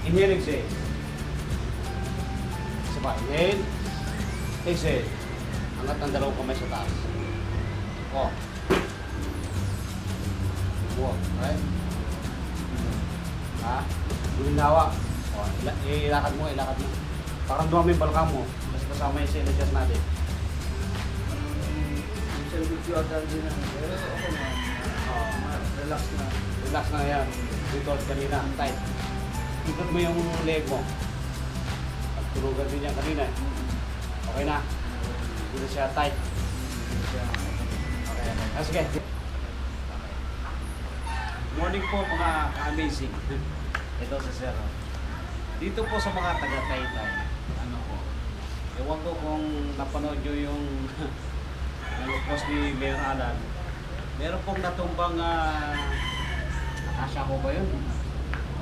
Inhale, exhale. Sabay. Inhale, exhale. Angat ang dalawang kamay sa taas. Oh. Walk, right? Ha? Gawin hawak. Oh, ilakad mo, ilakad mo. Parang dumami yung balakang mo. Kasi kasama yung sinadjust natin. Pero ako na. Oh. Relax na. Relax na yan. Dito kanina, tight. Ikot mo yung leg mo. Pagtulugan din yan kanina. Okay na. Dito siya tight. Okay, okay. Sige. Morning po mga ka-amazing. Ito si Sir. Dito po sa mga taga-Taytay. Ano po. Ewan ko kung napanood nyo yung post ni Mayor Alan. Meron pong natumbang akasya ko ba yun?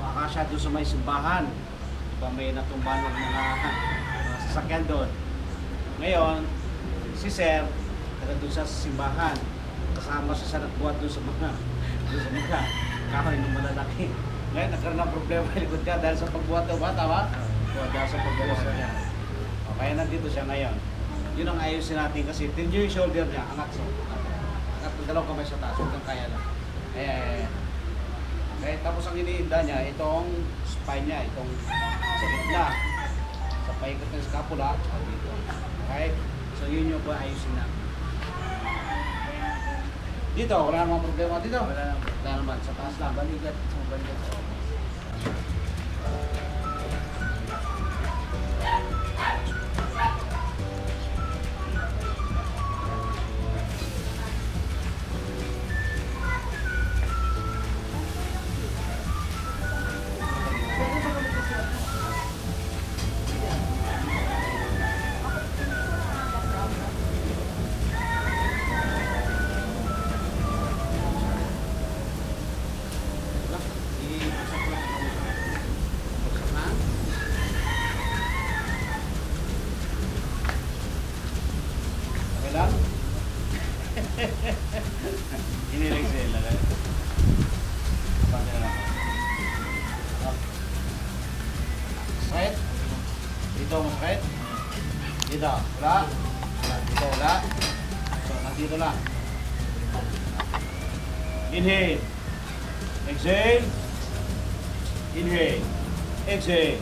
Akasya doon sa may simbahan. Diba may natumban ng mga sasakyan doon. Ngayon, si Sir, taga doon sa simbahan. Kasama siya sa nagbuhat doon sa mga kahoy ng malalaki. Ngayon, nagkaroon ng problema yung likod ka dahil sa pagbuhat daw ba? Tama? O, dahil sa pagbuhat niya. O, kaya nandito siya ngayon. Yun ang ayusin natin kasi tinyo yung shoulder niya, angat siya. Angat ng dalawang kamay sa taas, hanggang kaya lang. Okay, tapos ang iniinda niya, itong spine niya, itong sa gitna. Sa paikot ng scapula, at dito. Okay? So yun yung po ayusin natin. Dito, wala namang problema dito. Wala naman, sa taas lang. Balikat. Balikat. Inilig sila lang. Sakit? Dito masakit? Dito, wala? Dito, wala? So, nandito lang. Inhale. Exhale. Inhale. Exhale.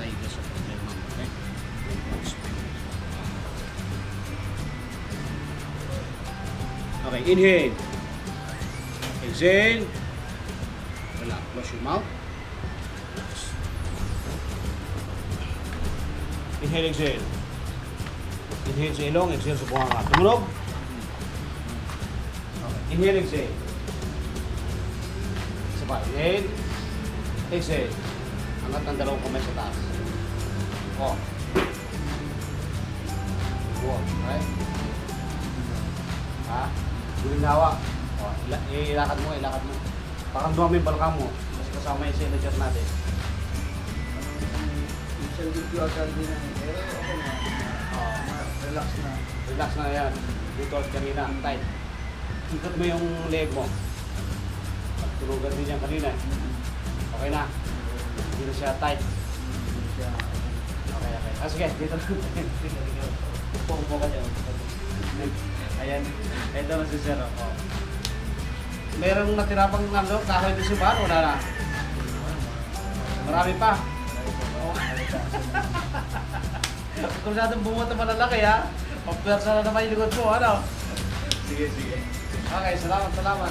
tayo sa problema mo. Okay? Okay, inhale. Exhale. Relax. Close your mouth. Relax. Inhale, exhale. Inhale sa ilong, exhale sa bunganga. Tumunog. Okay. Inhale, exhale. Isa pa. Inhale. Exhale. Angat ng dalawang kamay sa taas. Oh. Walk, right? Ha? Guling hawak. Oh, ilakad mo, ilakad mo. Pakamduhan mo yung balakang mo. Kasi kasama yung signature natin. Social video agad din na. Pero okay na. Oh. Relax na. Relax na yan. Dito at kanina, tight. Ikot mo yung leg mo. Tunugan din yan kanina. Okay na. Hindi na siya tight. Hindi siya. Okay, okay. Ah, sige, dito na. Upo ka dyan. Ayan. Ito na si Sir. Oh. Merong natira pang nando, kahoy din si Bar, wala na. Marami pa. Kung natin bumunta malalaki ha, pagpersa na naman yung likod mo, ano? Sige, sige. Okay, salamat, salamat.